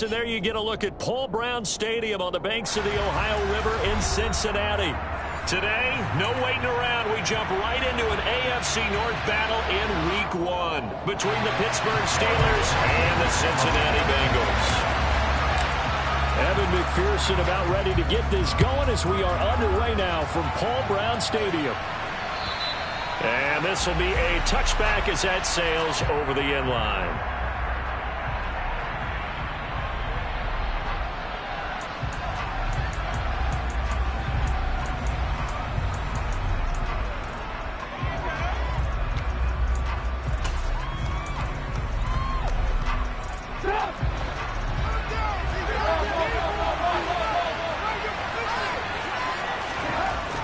and there you get a look at Paul Brown Stadium on the banks of the Ohio River in Cincinnati. Today, no waiting around. We jump right into an AFC North battle in Week 1 between the Pittsburgh Steelers and the Cincinnati Bengals. Evan McPherson about ready to get this going as we are underway now from Paul Brown Stadium. And this will be a touchback as that sails over the end line.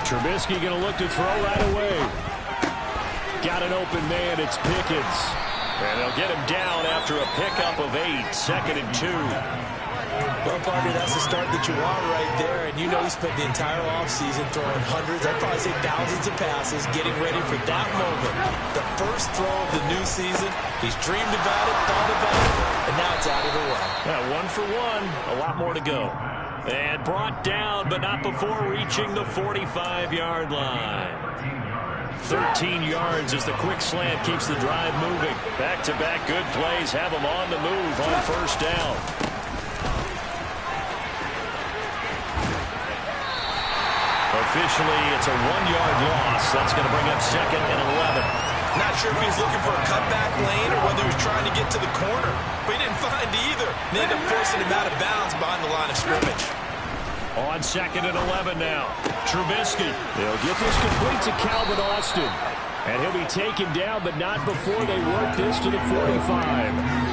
Trubisky going to look to throw right away. Got an open man. It's Pickens. And they'll get him down after a pickup of 8. 2nd and 2. Well, partner, that's the start that you want right there. And you know he spent the entire offseason throwing hundreds, I'd probably say thousands of passes, getting ready for that moment. The first throw of the new season. He's dreamed about it, thought about it, and now it's out of the way. Yeah, 1 for 1. A lot more to go. And brought down, but not before reaching the 45-yard line. 13 yards as the quick slant keeps the drive moving. Back-to-back good plays have them on the move on first down. Officially, it's a 1-yard loss. That's going to bring up 2nd and 11. Not sure if he was looking for a cutback lane or whether he was trying to get to the corner. But he didn't find either. They ended up forcing him out of bounds behind the line of scrimmage. On 2nd and 11 now. Trubisky. They'll get this complete to Calvin Austin. And he'll be taken down, but not before they work this to the 45.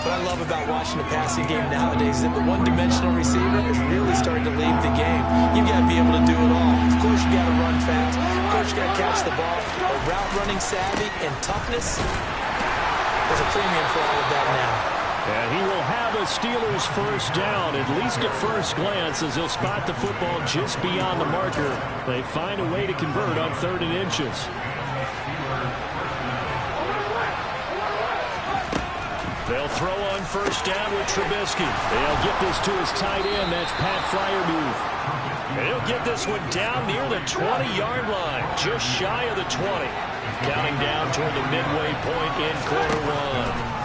What I love about watching the passing game nowadays is that the one-dimensional receiver is really starting to leave the game. You've got to be able to do it all. Of course, you got to run fast. Of course, you got to catch the ball. But route running savvy and toughness, there's a premium for all of that now. And he will have a Steelers first down, at least at first glance, as he'll spot the football just beyond the marker. They find a way to convert on 3rd and inches. They'll throw on first down with Trubisky. They'll get this to his tight end. That's Pat Freiermuth. And he'll get this one down near the 20-yard line, just shy of the 20. Counting down toward the midway point in quarter 1.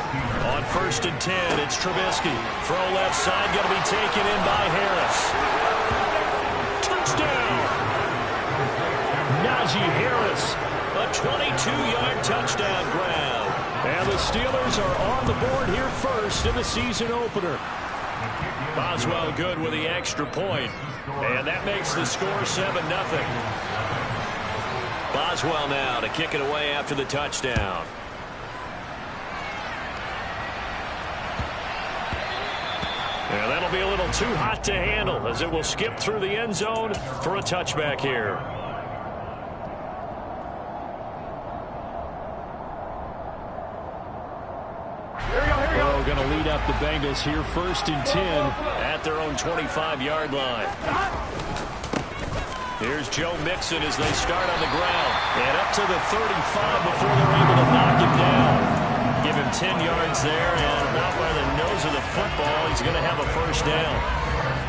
On 1st and 10, it's Trubisky. Throw left side, going to be taken in by Harris. Touchdown! Najee Harris, a 22-yard touchdown grab. And the Steelers are on the board here first in the season opener. Boswell good with the extra point. And that makes the score 7-0. Boswell now to kick it away after the touchdown. And that'll be a little too hot to handle as it will skip through the end zone for a touchback here. Going to lead up the Bengals here 1st and 10 at their own 25-yard line. Here's Joe Mixon as they start on the ground. And up to the 35 before they're able to knock him down. Give him 10 yards there, and not by the nose of the football. He's going to have a first down.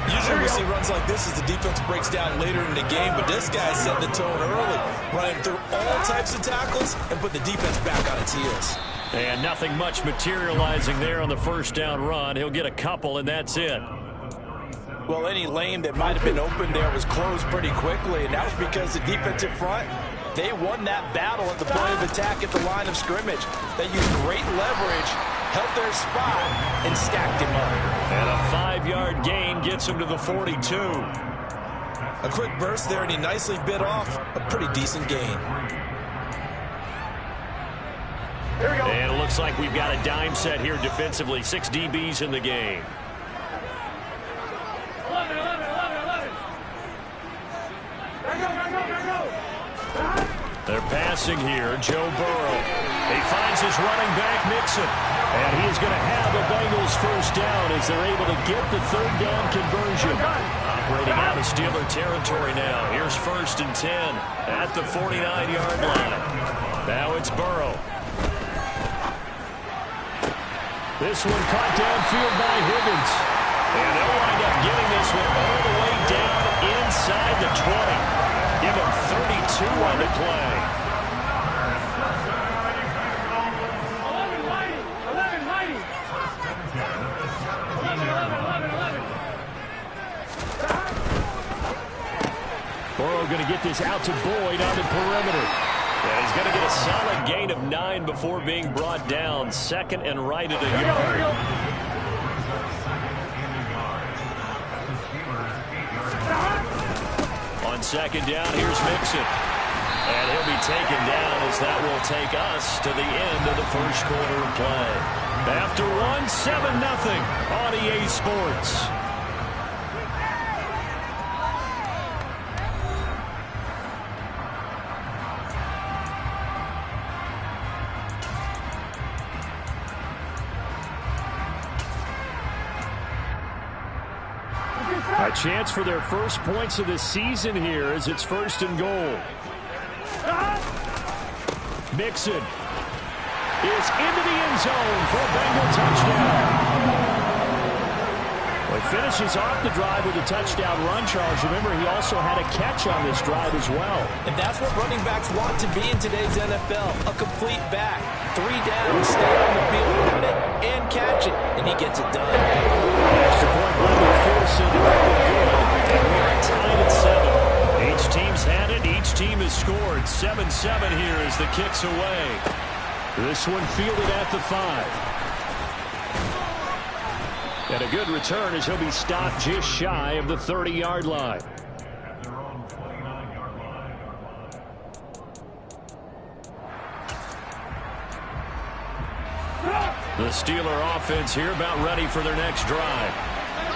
Usually we see runs like this as the defense breaks down later in the game, but this guy set the tone early, running through all types of tackles and put the defense back on its heels. And nothing much materializing there on the first down run. He'll get a couple, and that's it. Well, any lane that might have been open there was closed pretty quickly, and that was because the defensive front, they won that battle at the point of attack at the line of scrimmage. They used great leverage, held their spot, and stacked him up. And a 5-yard gain gets him to the 42. A quick burst there, and he nicely bit off a pretty decent gain. And it looks like we've got a dime set here defensively. 6 DBs in the game. They're passing here. Joe Burrow. He finds his running back, Mixon. And he is going to have a Bengals first down as they're able to get the 3rd down conversion. Operating out of Steeler territory now. Here's 1st and 10 at the 49-yard line. Now it's Burrow. This one caught downfield by Higgins. And they'll wind up getting this one all the way down inside the 20. Give him 32 on the play. Burrow going to get this out to Boyd on the perimeter. And he's going to get a solid gain of 9 before being brought down. Second and right at a yard. On second down, here's Mixon. And he'll be taken down as that will take us to the end of the first quarter of play. After one, 7-0 on EA Sports. A chance for their first points of the season here as it's 1st and goal. Mixon is into the end zone for a Bengal touchdown. Well, he finishes off the drive with a touchdown run, Charles. Remember, he also had a catch on this drive as well. And that's what running backs want to be in today's NFL, a complete back. 3 downs, stay on the field, run it, and catch it, and he gets it done. Extra point by McPherson to make it good. And we are tied at 7. Each team's had it. Each team has scored. 7-7 here as the kick's away. This one fielded at the 5. And a good return as he'll be stopped just shy of the 30-yard line. The Steeler offense here about ready for their next drive.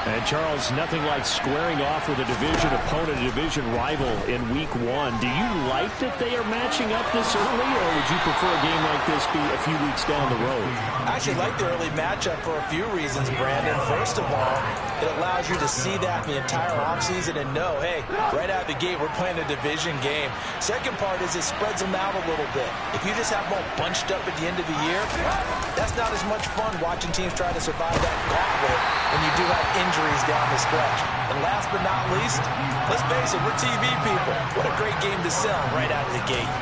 And, Charles, nothing like squaring off with a division opponent, a division rival in Week 1. Do you like that they are matching up this early, or would you prefer a game like this be a few weeks down the road? I actually like the early matchup for a few reasons, Brandon. First of all, it allows you to see that the entire offseason and know, hey, right out of the gate, we're playing a division game. Second part is it spreads them out a little bit. If you just have them all bunched up at the end of the year, that's not as much fun watching teams try to survive that gauntlet when you do have injuries down the stretch. And last but not least, let's face it, we're TV people. What a great game to sell right out of the gate.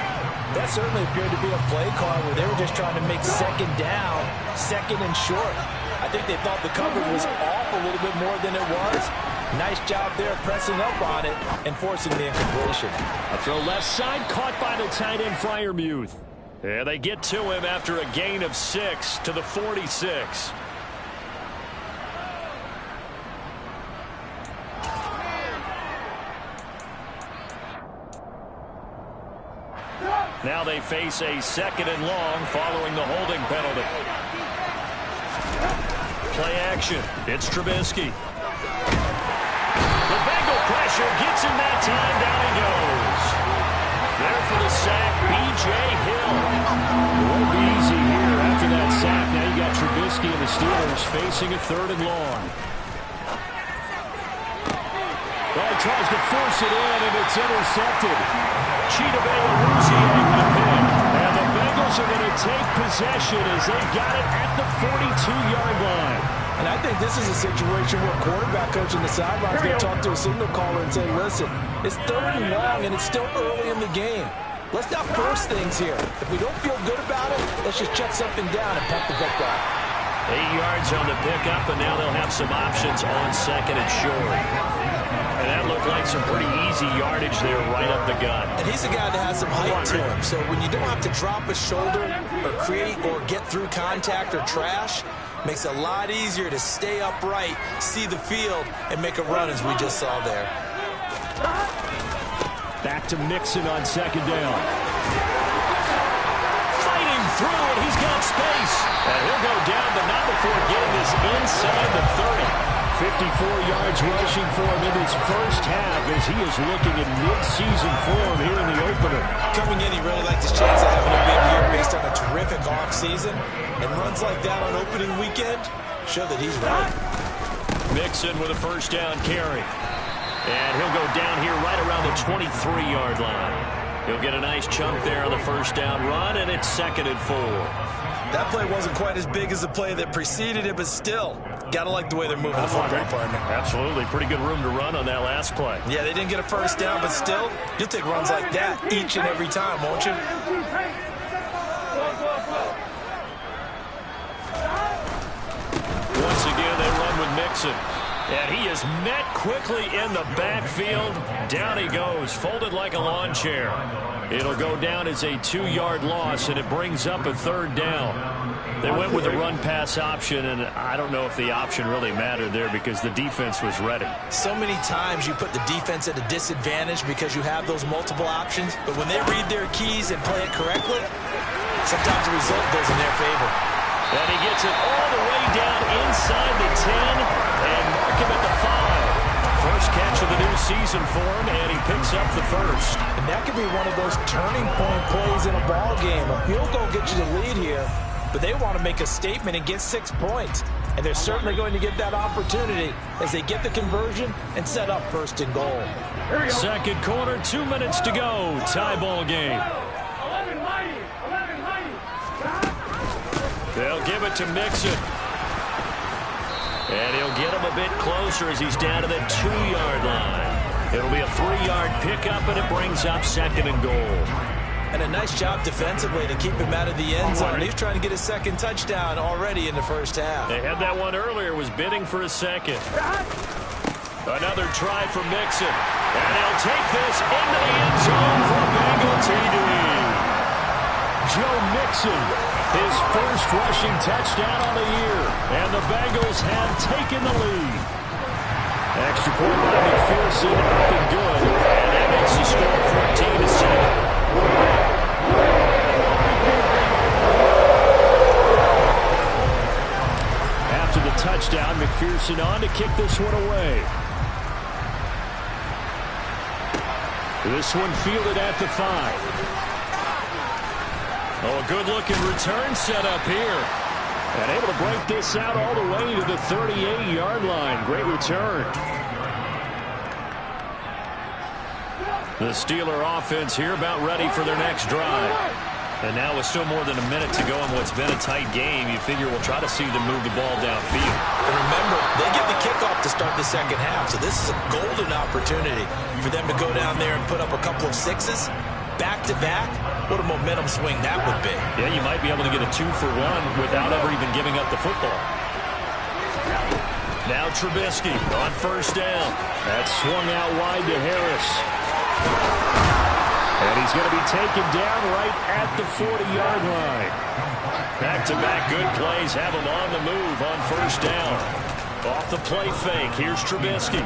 That certainly appeared to be a play call where they were just trying to make second down, second and short. I think they thought the coverage was off a little bit more than it was. Nice job there pressing up on it and forcing the incompletion. A throw left side caught by the tight end Freiermuth. And they get to him after a gain of 6 to the 46. Now they face a 2nd and long following the holding penalty. Play action. It's Trubisky. The Bengal pressure gets him that time. Down he goes. There for the sack, B.J. Hill. It won't be easy here after that sack. Now you got Trubisky and the Steelers facing a 3rd and long. Well, he tries to force it in, and it's intercepted. Cheetah Bay with the pick. And the Bengals are going to take possession as they've got it at the 42-yard line. And I think this is a situation where quarterback coach in the sidelines going to talk to a signal caller and say, listen, it's 3rd and long, and it's still early in the game. Let's not force things here. If we don't feel good about it, let's just check something down and pump the football. 8 yards on the pickup, and now they'll have some options on 2nd and short. And that looked like some pretty easy yardage there right up the gut. And he's a guy that has some height to him. So when you don't have to drop a shoulder or create or get through contact or trash, makes it a lot easier to stay upright, see the field, and make a run as we just saw there. Back to Mixon on 2nd down. Fighting through it. He's got space. And he'll go down, but not before getting this inside the 30. 54 yards rushing for him in his first half as he is looking in mid-season form here in the opener. Coming in, he really liked his chance of having a big year based on a terrific offseason. And runs like that on opening weekend show that he's right. Mixon with a 1st down carry. And he'll go down here right around the 23-yard line. He'll get a nice chunk there on the 1st down run, and it's 2nd and 4. That play wasn't quite as big as the play that preceded it, but still, got to like the way they're moving the football, partner. Absolutely. Pretty good room to run on that last play. Yeah, they didn't get a first down, but still, you'll take runs like that each and every time, won't you? Once again, they run with Mixon. And he is met quickly in the backfield. Down he goes, folded like a lawn chair. It'll go down as a 2-yard loss, and it brings up a 3rd down. They went with a run-pass option, and I don't know if the option really mattered there because the defense was ready. So many times you put the defense at a disadvantage because you have those multiple options, but when they read their keys and play it correctly, sometimes the result goes in their favor. And he gets it all the way down inside the 10 and mark him at the 5. First catch of the new season for him, and he picks up the first. And that could be one of those turning point plays in a ball game. A field goal gets you the lead here, but they want to make a statement and get 6 points. And they're certainly going to get that opportunity as they get the conversion and set up 1st and goal. Second quarter, 2 minutes to go. Tie ball game. They'll give it to Mixon. And he'll get him a bit closer as he's down to the 2-yard line. It'll be a 3-yard pickup, and it brings up 2nd and goal. And a nice job defensively to keep him out of the end zone. He's trying to get his 2nd touchdown already in the first half. They had that one earlier, was bidding for a 2nd. Another try for Mixon. And he'll take this into the end zone for a Bengal TD. Joe Mixon, his first rushing touchdown on the year. And the Bengals have taken the lead. Extra point by McPherson, up and good. And that makes the score 14-7. After the touchdown, McPherson on to kick this one away. This one fielded at the 5. Oh, a good-looking return set up here. And able to break this out all the way to the 38-yard line. Great return. The Steeler offense here about ready for their next drive. And now with still more than a minute to go in what's been a tight game, you figure we'll try to see them move the ball downfield. And remember, they get the kickoff to start the second half, so this is a golden opportunity for them to go down there and put up a couple of 6s. Back-to-back, what a momentum swing that would be. Yeah, you might be able to get a 2-for-1 without ever even giving up the football. Now Trubisky on 1st down. That's swung out wide to Harris. And he's going to be taken down right at the 40-yard line. Back-to-back good plays have him on the move on 1st down. Off the play fake, here's Trubisky.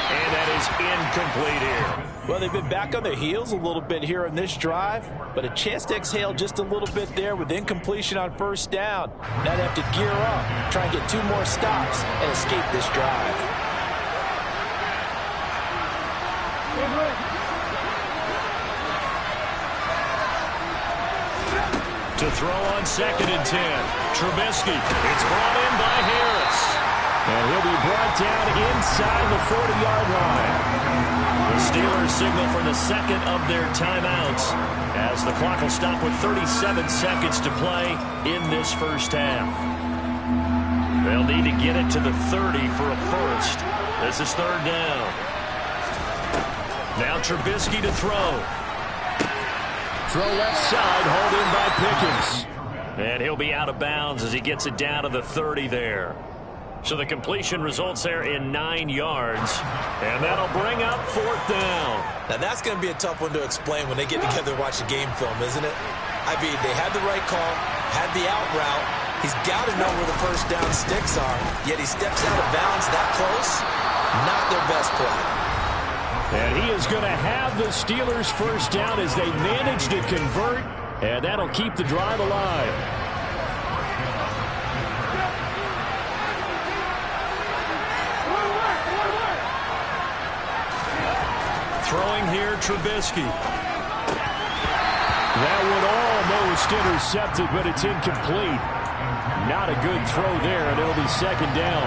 And that is incomplete here. Well, they've been back on their heels a little bit here in this drive, but a chance to exhale just a little bit there with incompletion on 1st down. Now they have to gear up, try and get 2 more stops and escape this drive. To throw on 2nd and 10. Trubisky. It's brought in by Harris. And he'll be brought down inside the 40-yard line. The Steelers signal for the 2nd of their timeouts as the clock will stop with 37 seconds to play in this first half. They'll need to get it to the 30 for a first. This is 3rd down. Now Trubisky to throw. Throw left side, hauled in by Pickens. And he'll be out of bounds as he gets it down to the 30 there. So the completion results there in 9 yards. And that'll bring up 4th down. Now that's going to be a tough one to explain when they get together and watch a game film, isn't it? I mean, they had the right call, had the out route. He's got to know where the 1st down sticks are. Yet he steps out of bounds that close. Not their best play. And he is going to have the Steelers 1st down as they manage to convert. And that'll keep the drive alive. Throwing here, Trubisky. That one almost intercepted, but it's incomplete. Not a good throw there, and it'll be 2nd down.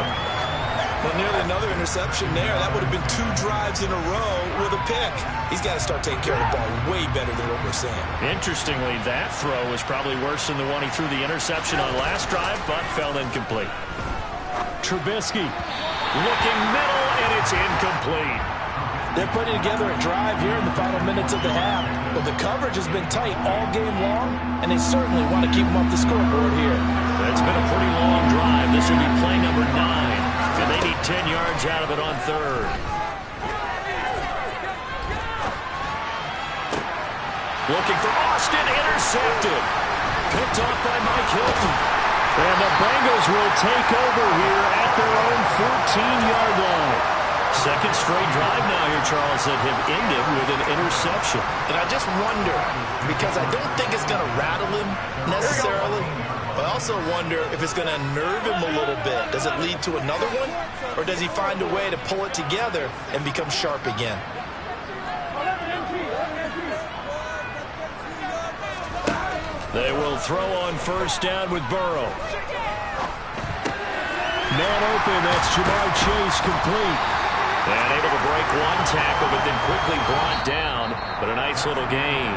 Well, nearly another interception there. That would have been 2 drives in a row with a pick. He's got to start taking care of the ball way better than what we're seeing. Interestingly, that throw was probably worse than the one he threw the interception on last drive, but fell incomplete. Trubisky looking middle, and it's incomplete. They're putting together a drive here in the final minutes of the half. But the coverage has been tight all game long, and they certainly want to keep them off the scoreboard here. It's been a pretty long drive. This will be play number 9, and they need 10 yards out of it on 3rd. Looking for Austin, intercepted. Picked off by Mike Hilton. And the Bengals will take over here at their own 14-yard line. Second straight drive now here, Charles, that have ended with an interception. And I just wonder, because I don't think it's going to rattle him necessarily, but I also wonder if it's going to unnerve him a little bit. Does it lead to another one, or does he find a way to pull it together and become sharp again? They will throw on first down with Burrow. Man open, that's Jamar Chase, complete. And able to break one tackle, but then quickly brought down. But a nice little gain.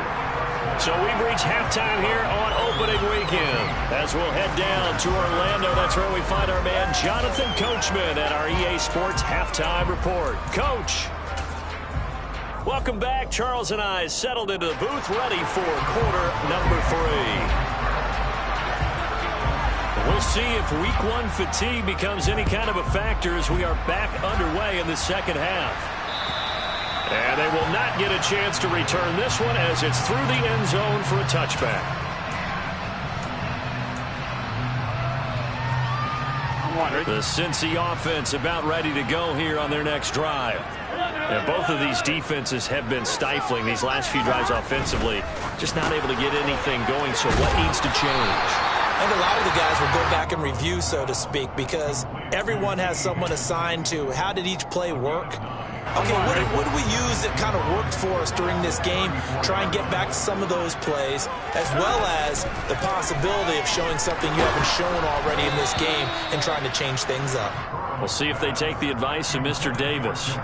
So we've reached halftime here on opening weekend. As we'll head down to Orlando, that's where we find our man Jonathan Coachman at our EA Sports Halftime Report. Coach, welcome back. Charles and I settled into the booth, ready for quarter number 3. We'll see if week 1 fatigue becomes any kind of a factor as we are back underway in the second half. And they will not get a chance to return this one as it's through the end zone for a touchback. The Cincy offense about ready to go here on their next drive. And both of these defenses have been stifling these last few drives offensively. Just not able to get anything going, so what needs to change? I think a lot of the guys will go back and review, so to speak, because everyone has someone assigned to how did each play work. Okay, what do we use that kind of worked for us during this game? Try and get back to some of those plays, as well as the possibility of showing something you haven't shown already in this game and trying to change things up. We'll see if they take the advice of Mr. Davis.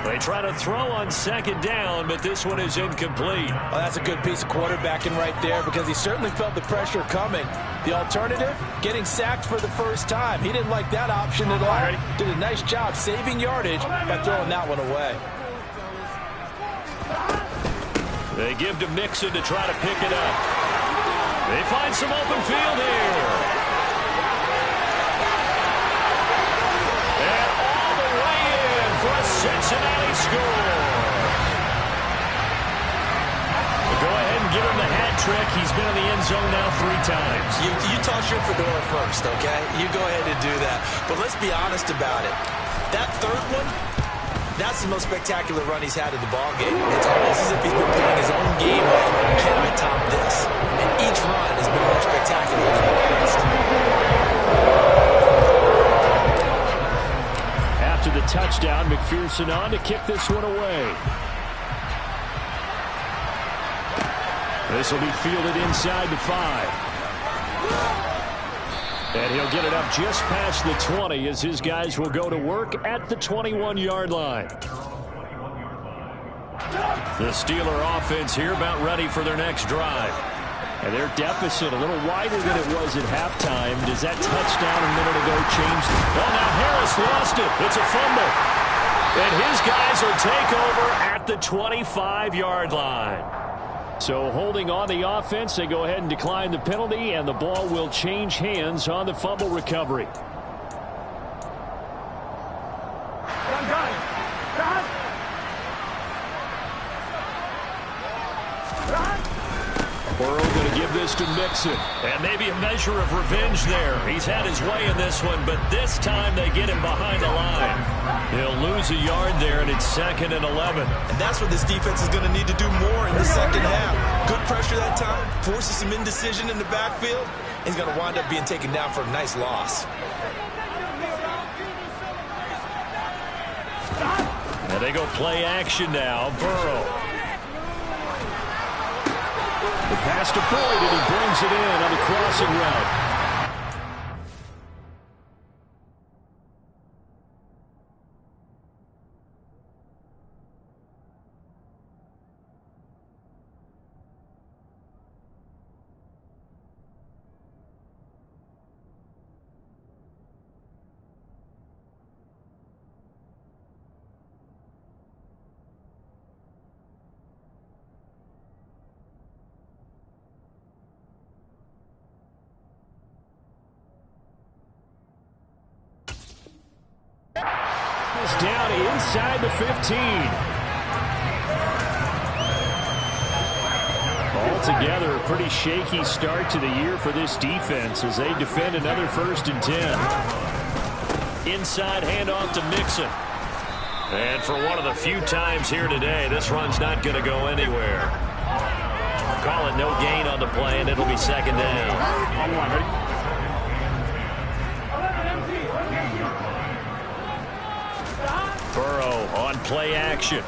They try to throw on second down, but this one is incomplete. Well, that's a good piece of quarterbacking right there because he certainly felt the pressure coming. The alternative, getting sacked for the first time. He didn't like that option at all. Did a nice job saving yardage by throwing that one away. They give to Mixon to try to pick it up. They find some open field here. For a Cincinnati score. We'll go ahead and give him the hat trick. He's been in the end zone now 3 times. You toss your fedora first, okay? You go ahead and do that. But let's be honest about it. That third one, that's the most spectacular run he's had in the ballgame. It's almost as if he's been playing his own game of, can I top this? And each run has been more spectacular than the last. After the touchdown, McPherson on to kick this one away. This will be fielded inside the 5. And he'll get it up just past the 20 as his guys will go to work at the 21-yard line. The Steeler offense here about ready for their next drive. And their deficit a little wider than it was at halftime. Does that touchdown a minute ago change? Oh, now Harris lost it. It's a fumble. And his guys will take over at the 25-yard line. So holding on the offense, they go ahead and decline the penalty, and the ball will change hands on the fumble recovery. Burrow going to give this to Mixon. And maybe a measure of revenge there. He's had his way in this one, but this time they get him behind the line. He'll lose a yard there, and it's 2nd and 11. And that's what this defense is going to need to do more in the second half. Good pressure that time, forces some indecision in the backfield. He's going to wind up being taken down for a nice loss. And they go play action now. Burrow. The pass to Boyd, and he brings it in on the crossing route. ball's down inside the 15. Altogether, a pretty shaky start to the year for this defense as they defend another 1st and 10. Inside handoff to Mixon. And for one of the few times here today, this run's not going to go anywhere. Call it no gain on the play, and it'll be 2nd down. Burrow on play action.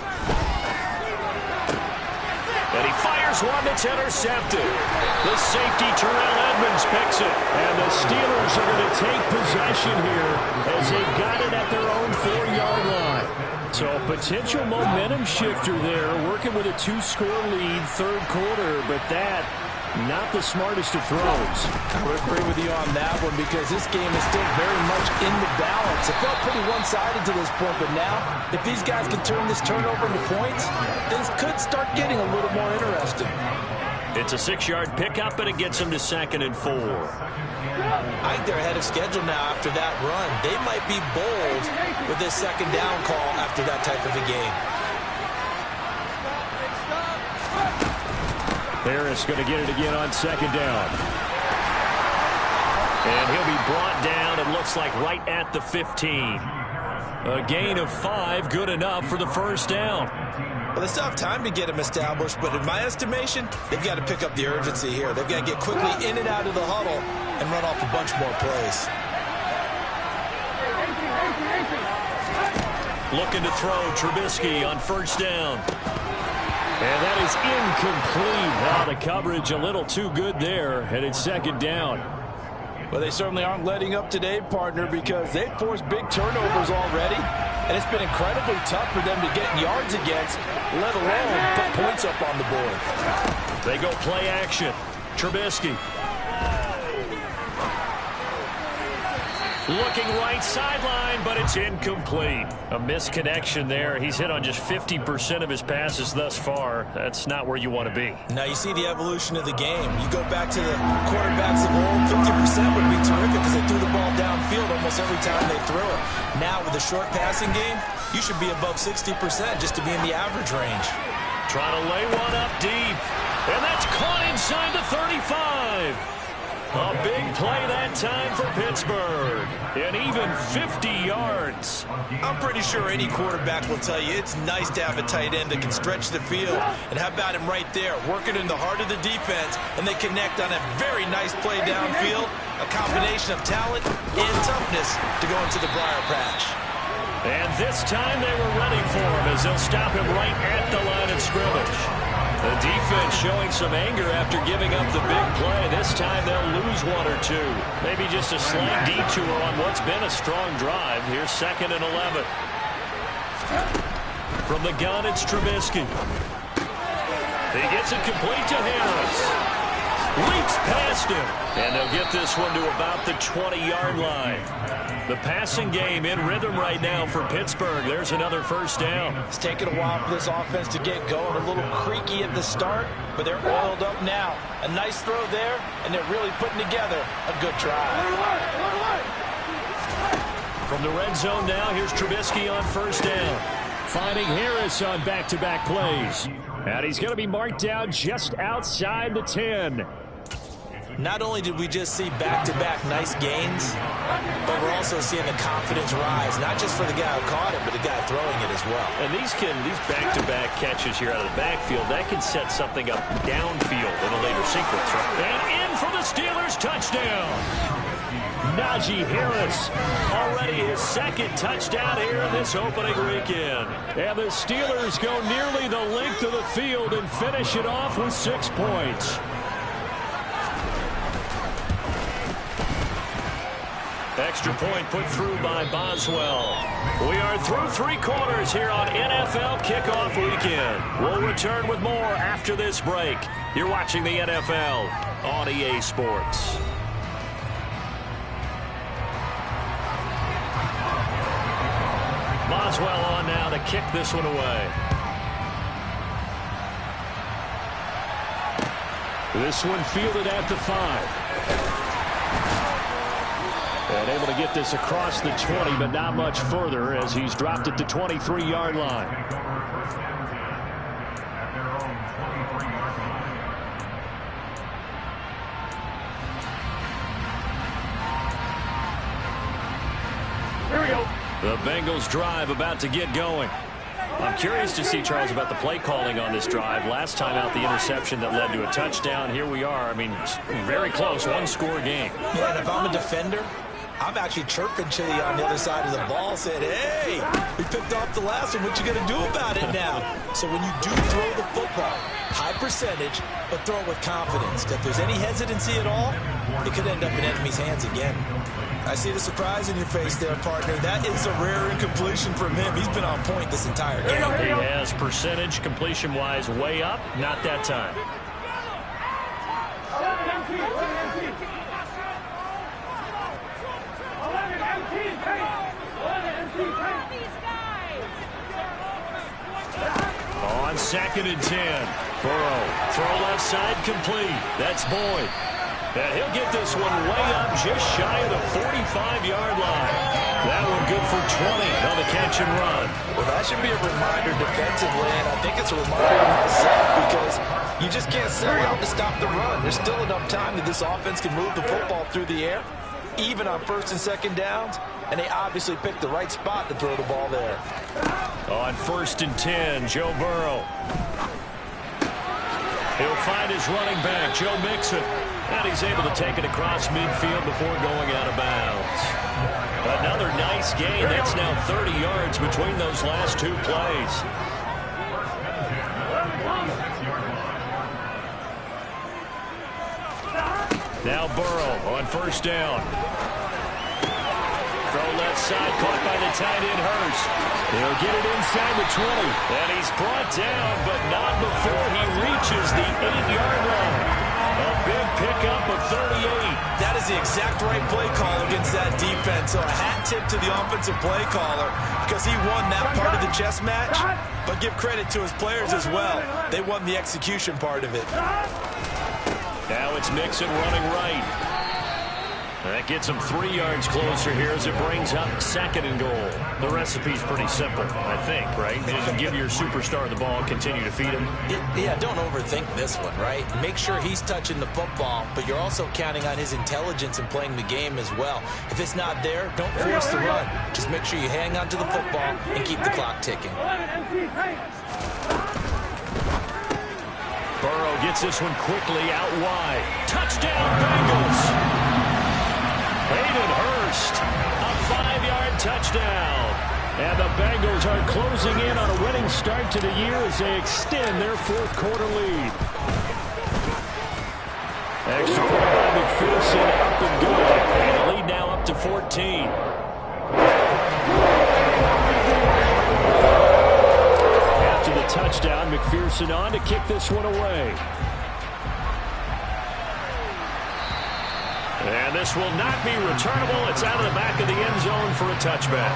And he fires one that's intercepted. The safety, Terrell Edmonds, picks it. And the Steelers are going to take possession here as they've got it at their own 4-yard line. So a potential momentum shifter there, working with a 2-score lead, 3rd quarter, but that, not the smartest of throws. I would agree with you on that one because this game is still very much in the balance. It felt pretty one-sided to this point, but now, if these guys can turn this turnover into points, things could start getting a little more interesting. It's a 6-yard pickup, and it gets them to 2nd and 4. I think they're ahead of schedule now after that run. They might be bold with this 2nd down call after that type of a game. Harris going to get it again on 2nd down. And he'll be brought down, it looks like, right at the 15. A gain of 5, good enough for the 1st down. Well, they still have time to get him established, but in my estimation, they've got to pick up the urgency here. They've got to get quickly in and out of the huddle and run off a bunch more plays. Looking to throw, Trubisky on 1st down. And that is incomplete. Now the coverage a little too good there, and it's 2nd down. Well, they certainly aren't letting up today, partner, because they've forced big turnovers already, and it's been incredibly tough for them to get yards against, let alone put points up on the board. They go play action. Trubisky. Looking right sideline, but it's incomplete. A misconnection there. He's hit on just 50% of his passes thus far. That's not where you want to be. Now you see the evolution of the game. You go back to the quarterbacks of old, 50% would be terrific because they threw the ball downfield almost every time they threw it. Now with a short passing game, you should be above 60% just to be in the average range. Trying to lay one up deep. And that's caught inside the 35. A big play that time for Pittsburgh. And even 50 yards. I'm pretty sure any quarterback will tell you it's nice to have a tight end that can stretch the field. And how about him right there, working in the heart of the defense, and they connect on a very nice play downfield. A combination of talent and toughness to go into the briar patch. And this time they were ready for him as they'll stop him right at the line of scrimmage. The defense showing some anger after giving up the big play. This time they'll lose 1 or 2. Maybe just a slight detour on what's been a strong drive. Here's 2nd and 11. From the gun, it's Trubisky. He gets it complete to Harris. Leaps past him. And they'll get this one to about the 20-yard line. The passing game in rhythm right now for Pittsburgh. There's another 1st down. It's taken a while for this offense to get going. A little creaky at the start, but they're oiled up now. A nice throw there, and they're really putting together a good drive. From the red zone now, here's Trubisky on 1st down. Finding Harris on back-to-back plays. And he's going to be marked down just outside the 10. Not only did we just see back-to-back nice gains, but we're also seeing the confidence rise, not just for the guy who caught it, but the guy throwing it as well. And these back-to-back catches here out of the backfield, that can set something up downfield in a later sequence. Right? And in for the Steelers, touchdown. Najee Harris, already his 2nd touchdown here in this opening weekend. And the Steelers go nearly the length of the field and finish it off with 6 points. Extra point put through by Boswell. We are through 3 quarters here on NFL Kickoff Weekend. We'll return with more after this break. You're watching the NFL on EA Sports. Boswell on now to kick this one away. This one fielded at the 5. And able to get this across the 20, but not much further as he's dropped at the 23-yard line. Here we go. The Bengals drive about to get going. I'm curious to see, Charles, about the play calling on this drive. Last time out, the interception that led to a touchdown. Here we are. I mean, very close, one-score game. Yeah, and if I'm a defender, I'm actually chirping to you on the other side of the ball, saying, hey, we picked off the last one. What you going to do about it now? So when you do throw the football, high percentage, but throw it with confidence. If there's any hesitancy at all, it could end up in enemy's hands again. I see the surprise in your face there, partner. That is a rare incompletion from him. He's been on point this entire game. He has percentage, completion-wise, way up. Not that time. On 2nd and 10. Burrow, throw left side, complete. That's Boyd. And he'll get this one way up just shy of the 45-yard line. That one good for 20 on the catch and run. Well, that should be a reminder defensively, and I think it's a reminder to myself because you just can't sell out to stop the run. There's still enough time that this offense can move the football through the air, even on 1st and 2nd downs, and they obviously picked the right spot to throw the ball there. On 1st and 10, Joe Burrow. He'll find his running back, Joe Mixon. And he's able to take it across midfield before going out of bounds. Another nice gain. That's now 30 yards between those last two plays. Now Burrow on 1st down. Throw left side, caught by the tight end Hurst. He'll get it inside the 20. And he's brought down, but not before he reaches the 8-yard line. A big pickup of 38. That is the exact right play call against that defense. So a hat tip to the offensive play caller because he won that part of the chess match. But give credit to his players as well. They won the execution part of it. Now it's Mixon running right. That gets him 3 yards closer here as it brings up 2nd and goal. The recipe's pretty simple, I think, right? Just give your superstar the ball and continue to feed him. Yeah, don't overthink this one, right? Make sure he's touching the football, but you're also counting on his intelligence in playing the game as well. If it's not there, don't force the run. Just make sure you hang on to the football and keep the clock ticking. Burrow gets this one quickly out wide. Touchdown, Bengals! Hayden Hurst, a 5-yard touchdown. And the Bengals are closing in on a winning start to the year as they extend their 4th quarter lead. Extra point by McPherson, up and good. And the lead now up to 14. After the touchdown, McPherson on to kick this one away. And this will not be returnable. It's out of the back of the end zone for a touchback.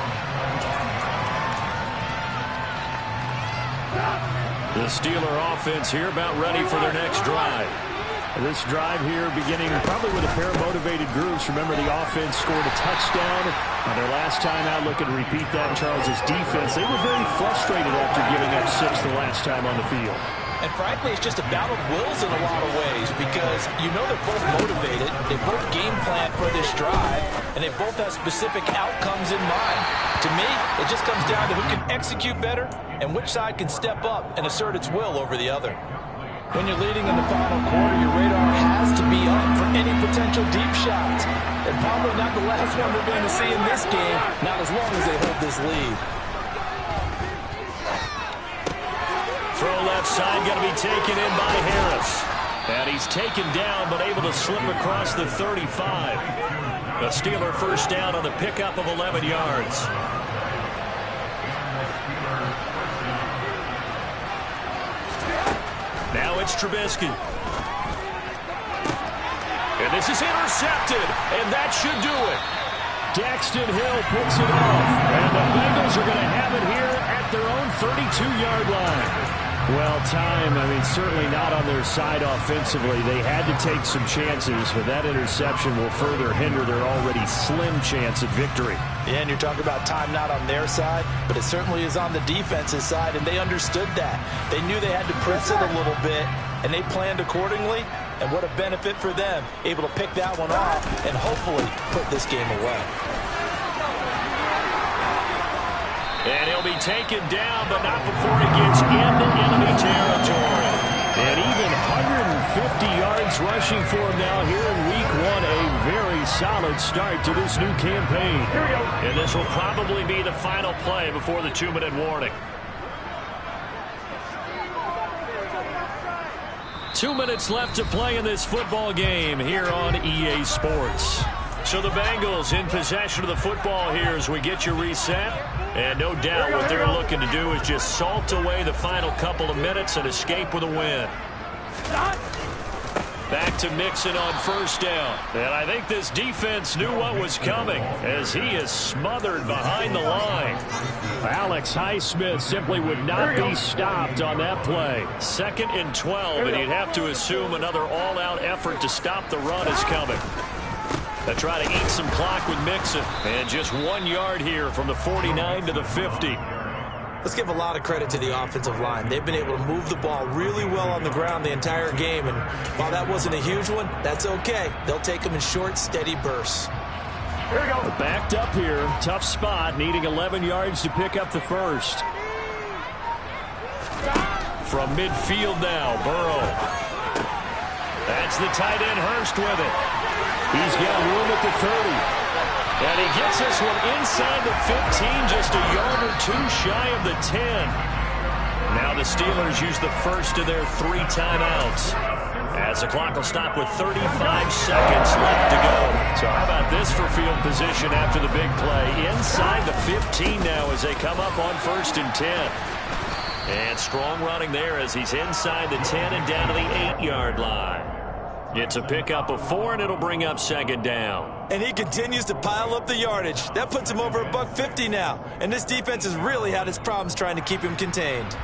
The Steeler offense here about ready for their next drive. This drive here beginning probably with a pair of motivated groups. Remember, the offense scored a touchdown on their last time out. Looking to repeat that in Charles's defense. They were very frustrated after giving up 6 the last time on the field. And frankly, it's just a battle of wills in a lot of ways because you know they're both motivated, they both game plan for this drive, and they both have specific outcomes in mind. To me, it just comes down to who can execute better and which side can step up and assert its will over the other. When you're leading in the final quarter, your radar has to be up for any potential deep shots. And probably not the last one we're going to see in this game, not as long as they hold this lead. Throw left side, going to be taken in by Harris. And he's taken down, but able to slip across the 35. A Steeler 1st down on the pickup of 11 yards. Now it's Trubisky. And this is intercepted, and that should do it. Daxton Hill picks it off, and the Bengals are going to have it here at their own 32-yard line. Well, certainly not on their side offensively. They had to take some chances, but that interception will further hinder their already slim chance at victory. Yeah, and you're talking about time not on their side, but it certainly is on the defense's side, and they understood that. They knew they had to press it a little bit, and they planned accordingly, and what a benefit for them, able to pick that one off and hopefully put this game away. And he'll be taken down, but not before he gets into enemy territory. And even 150 yards rushing for him now here in week one. A very solid start to this new campaign. And this will probably be the final play before the 2-minute warning. 2 minutes left to play in this football game here on EA Sports. So the Bengals in possession of the football here as we get you reset. And no doubt what they're looking to do is just salt away the final couple of minutes and escape with a win. Back to Mixon on first down. And I think this defense knew what was coming as he is smothered behind the line. Alex Highsmith simply would not be stopped on that play. 2nd and 12, and you'd have to assume another all-out effort to stop the run is coming. They try to eat some clock with Mixon. And just 1 yard here from the 49 to the 50. Let's give a lot of credit to the offensive line. They've been able to move the ball really well on the ground the entire game. And while that wasn't a huge one, that's okay. They'll take them in short, steady bursts. Here we go. Backed up here. Tough spot. Needing 11 yards to pick up the first. From midfield now, Burrow. That's the tight end Hurst with it. He's got room at the 30. And he gets this one inside the 15, just a yard or two shy of the 10. Now the Steelers use the first of their 3 timeouts. As the clock will stop with 35 seconds left to go. So how about this for field position after the big play? Inside the 15 now as they come up on 1st and 10. And strong running there as he's inside the 10 and down to the 8-yard line. It's a pickup of 4, and it'll bring up 2nd down. And he continues to pile up the yardage. That puts him over $150 now. And this defense has really had its problems trying to keep him contained.